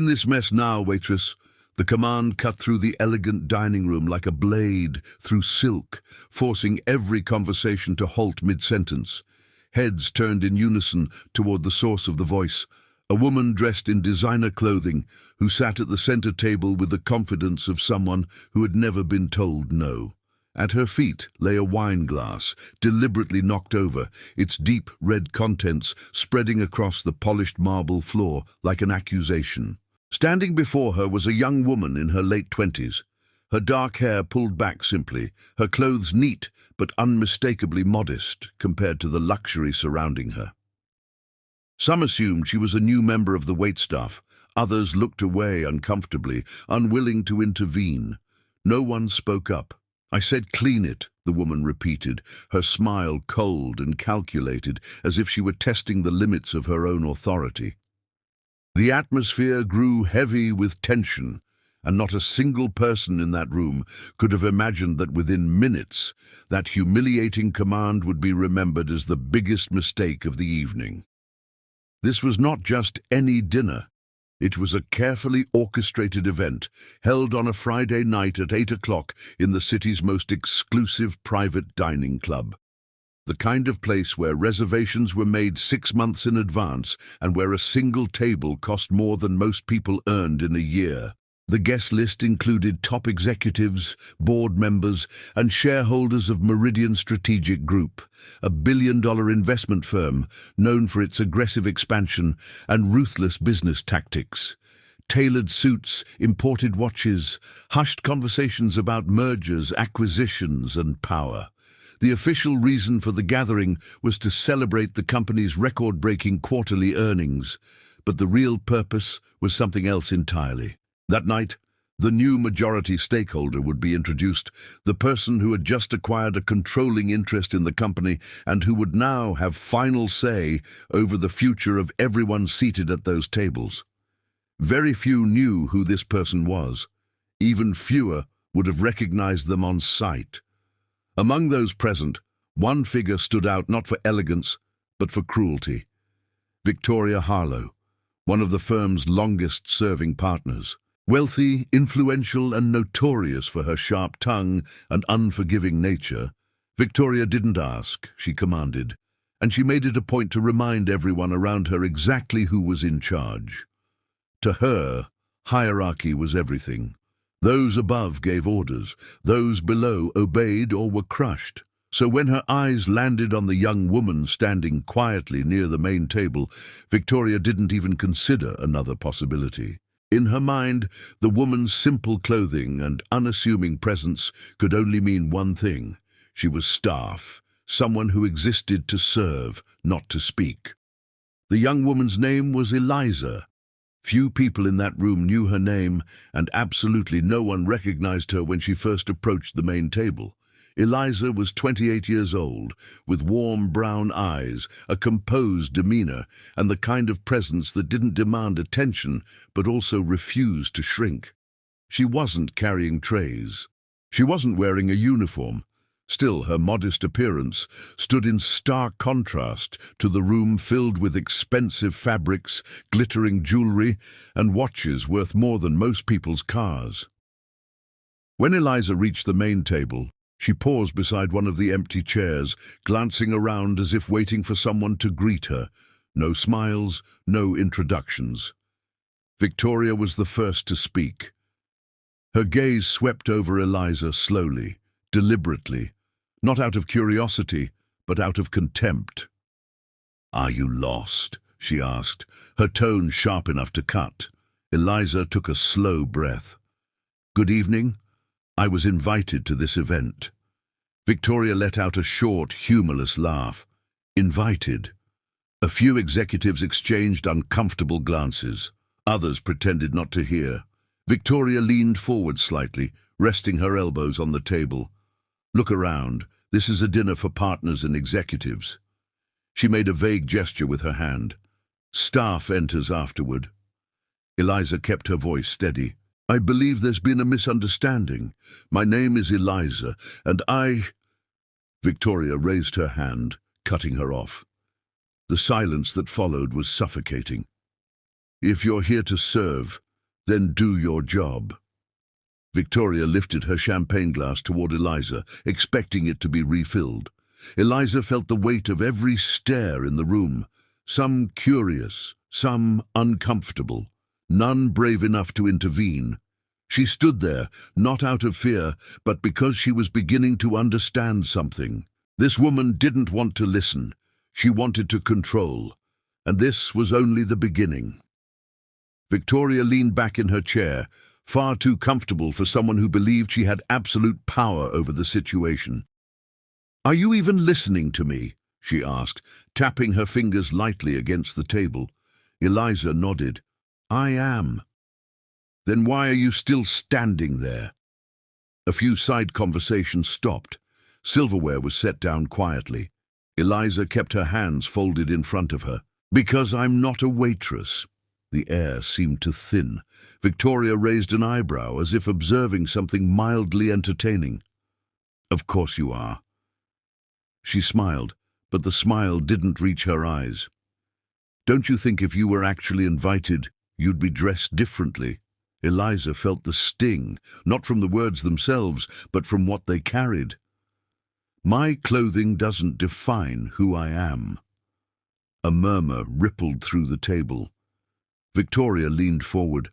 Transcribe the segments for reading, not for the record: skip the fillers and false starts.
In this mess now, waitress." The command cut through the elegant dining room like a blade through silk, forcing every conversation to halt mid-sentence. Heads turned in unison toward the source of the voice, a woman dressed in designer clothing who sat at the center table with the confidence of someone who had never been told no. At her feet lay a wine glass, deliberately knocked over, its deep red contents spreading across the polished marble floor like an accusation. Standing before her was a young woman in her late 20s, her dark hair pulled back simply, her clothes neat but unmistakably modest compared to the luxury surrounding her. Some assumed she was a new member of the waitstaff, others looked away uncomfortably, unwilling to intervene. No one spoke up. "I said clean it," the woman repeated, her smile cold and calculated, as if she were testing the limits of her own authority. The atmosphere grew heavy with tension, and not a single person in that room could have imagined that within minutes that humiliating command would be remembered as the biggest mistake of the evening. This was not just any dinner. It was a carefully orchestrated event held on a Friday night at 8 o'clock in the city's most exclusive private dining club. The kind of place where reservations were made 6 months in advance and where a single table cost more than most people earned in a year. The guest list included top executives, board members, and shareholders of Meridian Strategic Group, a billion-dollar investment firm known for its aggressive expansion and ruthless business tactics. Tailored suits, imported watches, hushed conversations about mergers, acquisitions, and power. The official reason for the gathering was to celebrate the company's record-breaking quarterly earnings, but the real purpose was something else entirely. That night, the new majority stakeholder would be introduced, the person who had just acquired a controlling interest in the company and who would now have final say over the future of everyone seated at those tables. Very few knew who this person was. Even fewer would have recognized them on sight. Among those present, one figure stood out not for elegance, but for cruelty. Victoria Harlow, one of the firm's longest-serving partners. Wealthy, influential, and notorious for her sharp tongue and unforgiving nature, Victoria didn't ask, she commanded, and she made it a point to remind everyone around her exactly who was in charge. To her, hierarchy was everything. Those above gave orders, those below obeyed or were crushed. So when her eyes landed on the young woman standing quietly near the main table, Victoria didn't even consider another possibility. In her mind, the woman's simple clothing and unassuming presence could only mean one thing. She was staff, someone who existed to serve, not to speak. The young woman's name was Eliza. Few people in that room knew her name, and absolutely no one recognized her when she first approached the main table. Eliza was 28 years old, with warm brown eyes, a composed demeanor, and the kind of presence that didn't demand attention, but also refused to shrink. She wasn't carrying trays. She wasn't wearing a uniform. Still, her modest appearance stood in stark contrast to the room filled with expensive fabrics, glittering jewelry, and watches worth more than most people's cars. When Eliza reached the main table, she paused beside one of the empty chairs, glancing around as if waiting for someone to greet her. No smiles, no introductions. Victoria was the first to speak. Her gaze swept over Eliza slowly, deliberately, not out of curiosity, but out of contempt. "Are you lost?" she asked, her tone sharp enough to cut. Eliza took a slow breath. "Good evening. I was invited to this event." Victoria let out a short, humorless laugh. Invited? A few executives exchanged uncomfortable glances. Others pretended not to hear. Victoria leaned forward slightly, resting her elbows on the table. "Look around. This is a dinner for partners and executives." She made a vague gesture with her hand. "Staff enters afterward." Eliza kept her voice steady. "I believe there's been a misunderstanding. My name is Eliza, and I—" Victoria raised her hand, cutting her off. The silence that followed was suffocating. "If you're here to serve, Then do your job. Victoria lifted her champagne glass toward Eliza, expecting it to be refilled. Eliza felt the weight of every stare in the room, some curious, some uncomfortable, none brave enough to intervene. She stood there, not out of fear, but because she was beginning to understand something. This woman didn't want to listen. She wanted to control. And this was only the beginning. Victoria leaned back in her chair, far too comfortable for someone who believed she had absolute power over the situation. "Are you even listening to me?" she asked, tapping her fingers lightly against the table. Eliza nodded. "I am." "Then why are you still standing there?" A few side conversations stopped. Silverware was set down quietly. Eliza kept her hands folded in front of her. "Because I'm not a waitress." The air seemed to thin. Victoria raised an eyebrow as if observing something mildly entertaining. "Of course you are." She smiled, but the smile didn't reach her eyes. "Don't you think if you were actually invited, you'd be dressed differently?" Eliza felt the sting, not from the words themselves, but from what they carried. "My clothing doesn't define who I am." A murmur rippled through the table. Victoria leaned forward.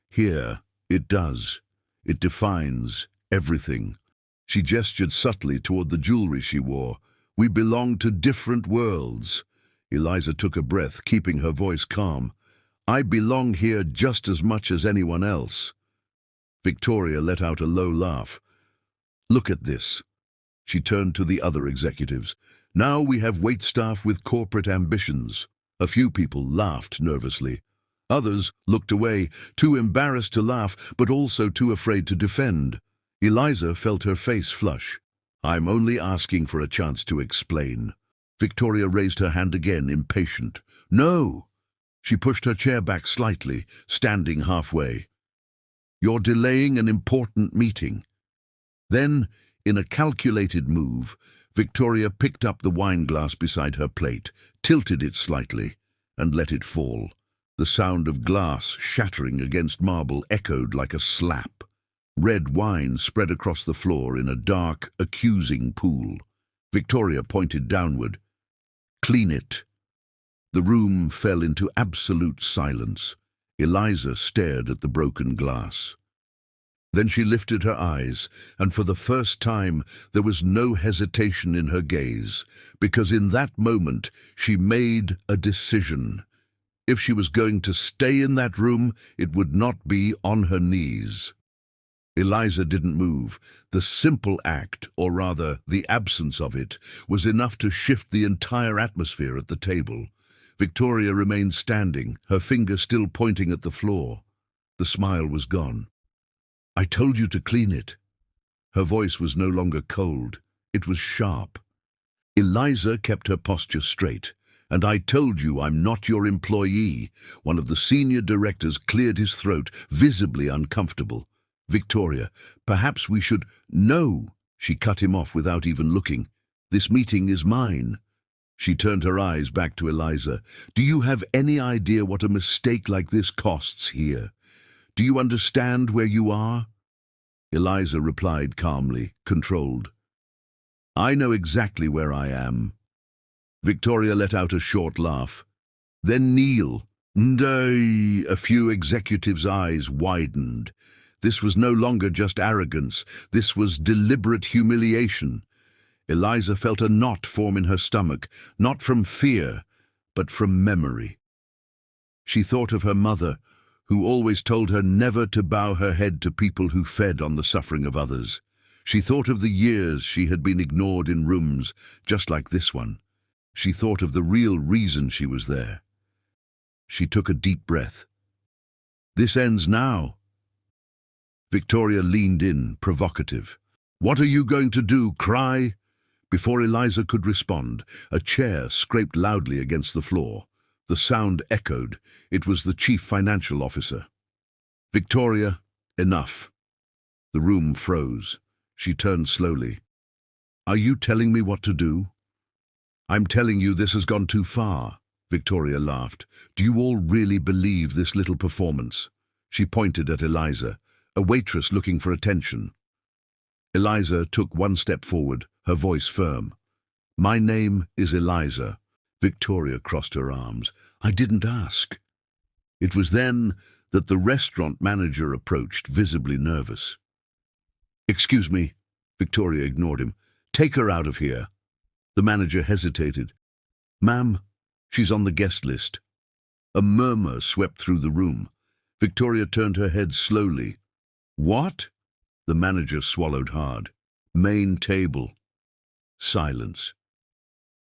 "Here, it does. It defines everything." She gestured subtly toward the jewelry she wore. "We belong to different worlds." Eliza took a breath, keeping her voice calm. "I belong here just as much as anyone else." Victoria let out a low laugh. "Look at this." She turned to the other executives. "Now we have waitstaff with corporate ambitions." A few people laughed nervously. Others looked away, too embarrassed to laugh, but also too afraid to defend. Eliza felt her face flush. "I'm only asking for a chance to explain." Victoria raised her hand again, impatient. "No!" She pushed her chair back slightly, standing halfway. "You're delaying an important meeting." Then, in a calculated move, Victoria picked up the wine glass beside her plate, tilted it slightly, and let it fall. The sound of glass shattering against marble echoed like a slap. Red wine spread across the floor in a dark, accusing pool. Victoria pointed downward. "Clean it." The room fell into absolute silence. Eliza stared at the broken glass. Then she lifted her eyes, and for the first time there was no hesitation in her gaze, because in that moment she made a decision. If she was going to stay in that room, it would not be on her knees. Eliza didn't move. The simple act, or rather the absence of it, was enough to shift the entire atmosphere at the table. Victoria remained standing, her finger still pointing at the floor. The smile was gone. "I told you to clean it." Her voice was no longer cold. It was sharp. Eliza kept her posture straight. "And I told you I'm not your employee." One of the senior directors cleared his throat, visibly uncomfortable. "Victoria, perhaps we should—" "No!" She cut him off without even looking. "This meeting is mine." She turned her eyes back to Eliza. "Do you have any idea what a mistake like this costs here? Do you understand where you are?" Eliza replied calmly, controlled. "I know exactly where I am." Victoria let out a short laugh. "Then kneel." "Nay." A few executives' eyes widened. This was no longer just arrogance. This was deliberate humiliation. Eliza felt a knot form in her stomach, not from fear, but from memory. She thought of her mother, who always told her never to bow her head to people who fed on the suffering of others. She thought of the years she had been ignored in rooms just like this one. She thought of the real reason she was there. She took a deep breath. "This ends now." Victoria leaned in, provocative. "What are you going to do, cry?" Before Eliza could respond, a chair scraped loudly against the floor. The sound echoed. It was the chief financial officer. "Victoria, enough." The room froze. She turned slowly. "Are you telling me what to do?" "I'm telling you this has gone too far." Victoria laughed. "Do you all really believe this little performance?" She pointed at Eliza, a waitress looking for attention. Eliza took one step forward, her voice firm. "My name is Eliza." Victoria crossed her arms. "I didn't ask." It was then that the restaurant manager approached, visibly nervous. "Excuse me," Victoria ignored him. "Take her out of here." The manager hesitated. "Ma'am, she's on the guest list." A murmur swept through the room. Victoria turned her head slowly. "What?" The manager swallowed hard. "Main table." Silence.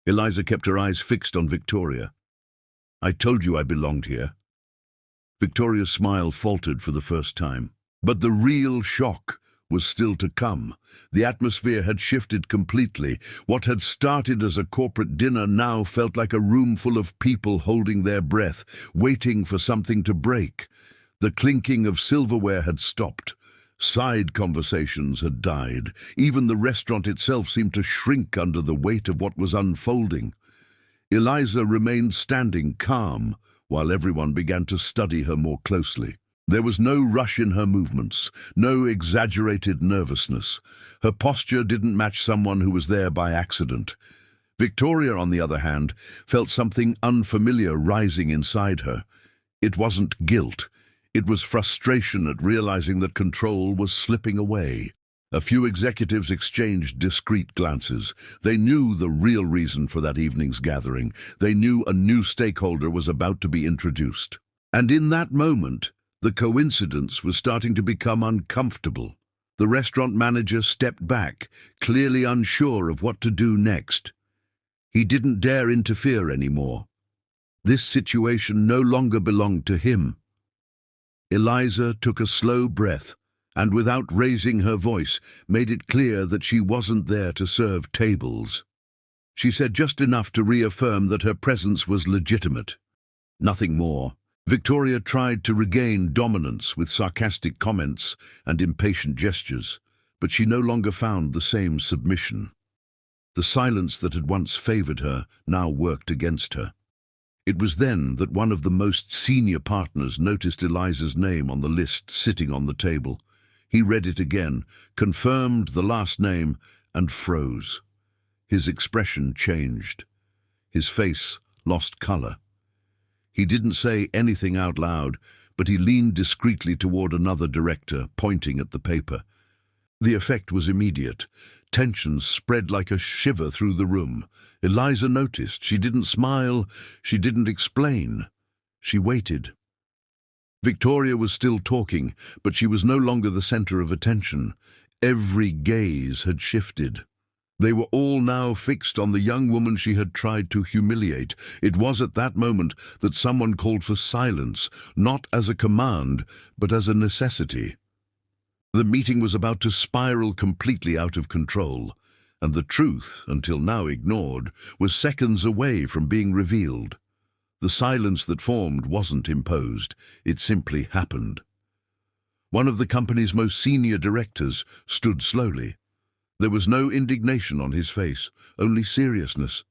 Eliza kept her eyes fixed on Victoria. "I told you I belonged here." Victoria's smile faltered for the first time. But the real shock was still to come. The atmosphere had shifted completely. What had started as a corporate dinner now felt like a room full of people holding their breath, waiting for something to break. The clinking of silverware had stopped. Side conversations had died. Even the restaurant itself seemed to shrink under the weight of what was unfolding. Eliza remained standing calm, while everyone began to study her more closely. There was no rush in her movements, no exaggerated nervousness. Her posture didn't match someone who was there by accident. Victoria, on the other hand, felt something unfamiliar rising inside her. It wasn't guilt. It was frustration at realizing that control was slipping away. A few executives exchanged discreet glances. They knew the real reason for that evening's gathering. They knew a new stakeholder was about to be introduced. And in that moment, the coincidence was starting to become uncomfortable. The restaurant manager stepped back, clearly unsure of what to do next. He didn't dare interfere anymore. This situation no longer belonged to him. Eliza took a slow breath, and without raising her voice, made it clear that she wasn't there to serve tables. She said just enough to reaffirm that her presence was legitimate. Nothing more. Victoria tried to regain dominance with sarcastic comments and impatient gestures, but she no longer found the same submission. The silence that had once favored her now worked against her. It was then that one of the most senior partners noticed Eliza's name on the list sitting on the table. He read it again, confirmed the last name, and froze. His expression changed. His face lost color. He didn't say anything out loud, but he leaned discreetly toward another director, pointing at the paper. The effect was immediate. Tension spread like a shiver through the room. Eliza noticed. She didn't smile. She didn't explain. She waited. Victoria was still talking, but she was no longer the center of attention. Every gaze had shifted. They were all now fixed on the young woman she had tried to humiliate. It was at that moment that someone called for silence, not as a command, but as a necessity. The meeting was about to spiral completely out of control, and the truth, until now ignored, was seconds away from being revealed. The silence that formed wasn't imposed, it simply happened. One of the company's most senior directors stood slowly. There was no indignation on his face, only seriousness.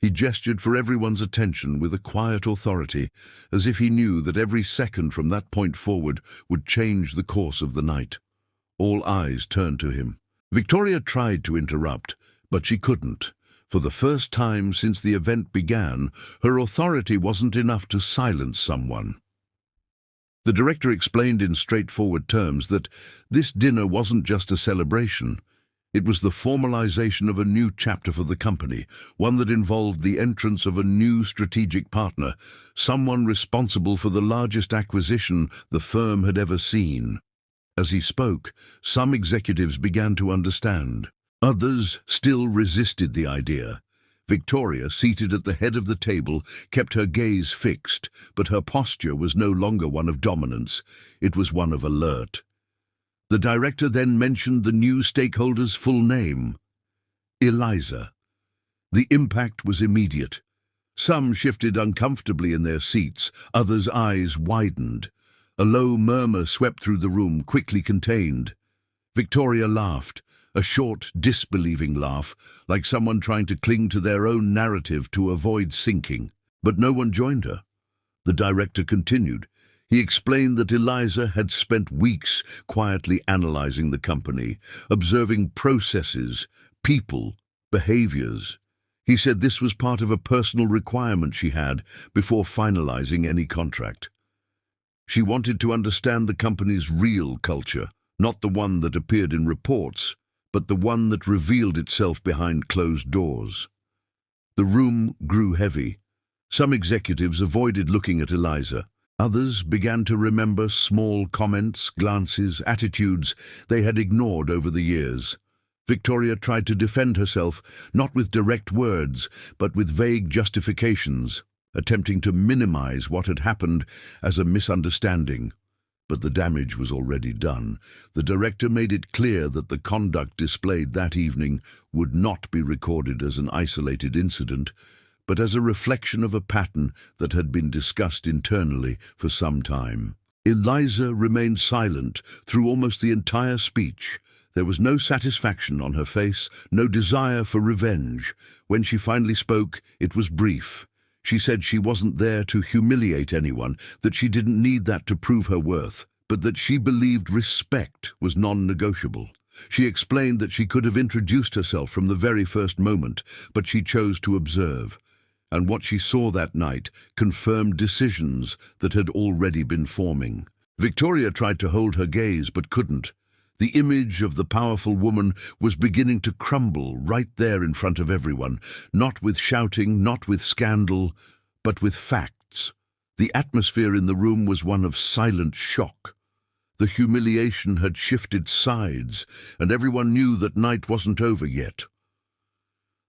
He gestured for everyone's attention with a quiet authority, as if he knew that every second from that point forward would change the course of the night. All eyes turned to him. Victoria tried to interrupt, but she couldn't. For the first time since the event began, her authority wasn't enough to silence someone. The director explained in straightforward terms that this dinner wasn't just a celebration. It was the formalization of a new chapter for the company, one that involved the entrance of a new strategic partner, someone responsible for the largest acquisition the firm had ever seen. As he spoke, some executives began to understand. Others still resisted the idea. Victoria, seated at the head of the table, kept her gaze fixed, but her posture was no longer one of dominance. It was one of alert. The director then mentioned the new stakeholder's full name, Eliza. The impact was immediate. Some shifted uncomfortably in their seats, others' eyes widened. A low murmur swept through the room, quickly contained. Victoria laughed, a short, disbelieving laugh, like someone trying to cling to their own narrative to avoid sinking. But no one joined her. The director continued. He explained that Eliza had spent weeks quietly analyzing the company, observing processes, people, behaviors. He said this was part of a personal requirement she had before finalizing any contract. She wanted to understand the company's real culture, not the one that appeared in reports, but the one that revealed itself behind closed doors. The room grew heavy. Some executives avoided looking at Eliza. Others began to remember small comments, glances, attitudes they had ignored over the years. Victoria tried to defend herself, not with direct words, but with vague justifications, attempting to minimize what had happened as a misunderstanding. But the damage was already done. The director made it clear that the conduct displayed that evening would not be recorded as an isolated incident, but as a reflection of a pattern that had been discussed internally for some time. Eliza remained silent through almost the entire speech. There was no satisfaction on her face, no desire for revenge. When she finally spoke, it was brief. She said she wasn't there to humiliate anyone, that she didn't need that to prove her worth, but that she believed respect was non-negotiable. She explained that she could have introduced herself from the very first moment, but she chose to observe. And what she saw that night confirmed decisions that had already been forming. Victoria tried to hold her gaze but couldn't. The image of the powerful woman was beginning to crumble right there in front of everyone, not with shouting, not with scandal, but with facts. The atmosphere in the room was one of silent shock. The humiliation had shifted sides, and everyone knew that night wasn't over yet.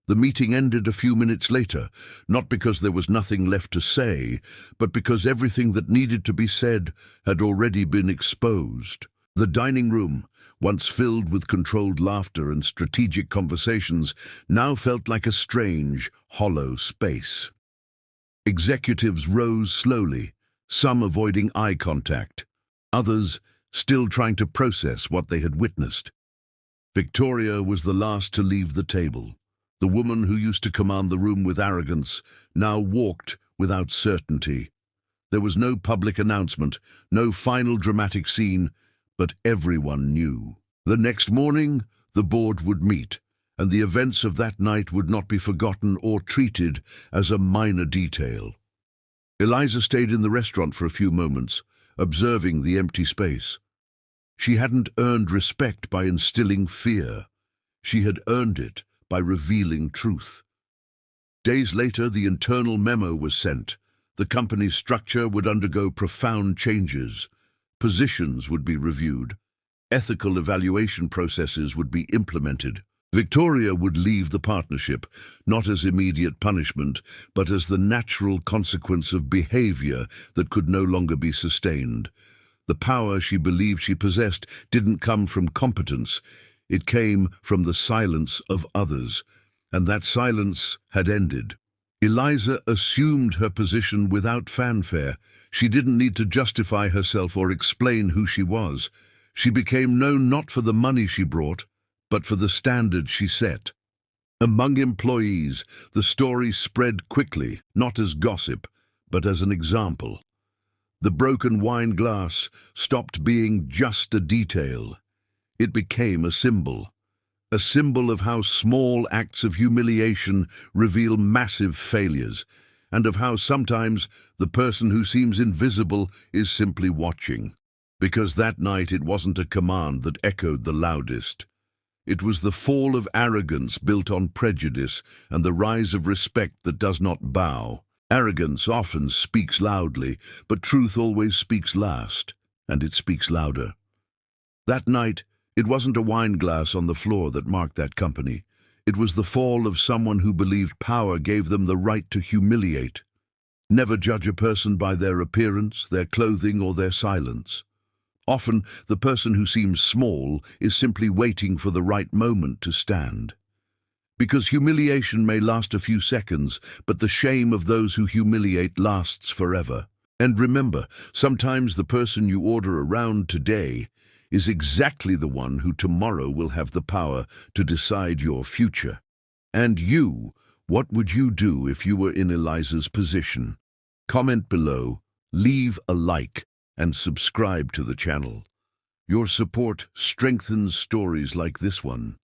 The meeting ended a few minutes later, not because there was nothing left to say, but because everything that needed to be said had already been exposed. The dining room, once filled with controlled laughter and strategic conversations, now felt like a strange, hollow space. Executives rose slowly, some avoiding eye contact, others still trying to process what they had witnessed. Victoria was the last to leave the table. The woman who used to command the room with arrogance now walked without certainty. There was no public announcement, no final dramatic scene, but everyone knew. The next morning, the board would meet, and the events of that night would not be forgotten or treated as a minor detail. Eliza stayed in the restaurant for a few moments, observing the empty space. She hadn't earned respect by instilling fear. She had earned it by revealing truth. Days later, the internal memo was sent. The company's structure would undergo profound changes. Positions would be reviewed. Ethical evaluation processes would be implemented. Victoria would leave the partnership, not as immediate punishment, but as the natural consequence of behavior that could no longer be sustained. The power she believed she possessed didn't come from competence. It came from the silence of others, and that silence had ended. Eliza assumed her position without fanfare. She didn't need to justify herself or explain who she was. She became known not for the money she brought, but for the standard she set. Among employees, the story spread quickly, not as gossip, but as an example. The broken wine glass stopped being just a detail. It became a symbol of how small acts of humiliation reveal massive failures, and of how sometimes the person who seems invisible is simply watching. Because that night it wasn't a command that echoed the loudest. It was the fall of arrogance built on prejudice and the rise of respect that does not bow. Arrogance often speaks loudly, but truth always speaks last, and it speaks louder. That night, it wasn't a wine glass on the floor that marked that company. It was the fall of someone who believed power gave them the right to humiliate. Never judge a person by their appearance, their clothing, or their silence. Often, the person who seems small is simply waiting for the right moment to stand. Because humiliation may last a few seconds, but the shame of those who humiliate lasts forever. And remember, sometimes the person you order around today is exactly the one who tomorrow will have the power to decide your future. And you, what would you do if you were in Eliza's position? Comment below, leave a like, and subscribe to the channel. Your support strengthens stories like this one.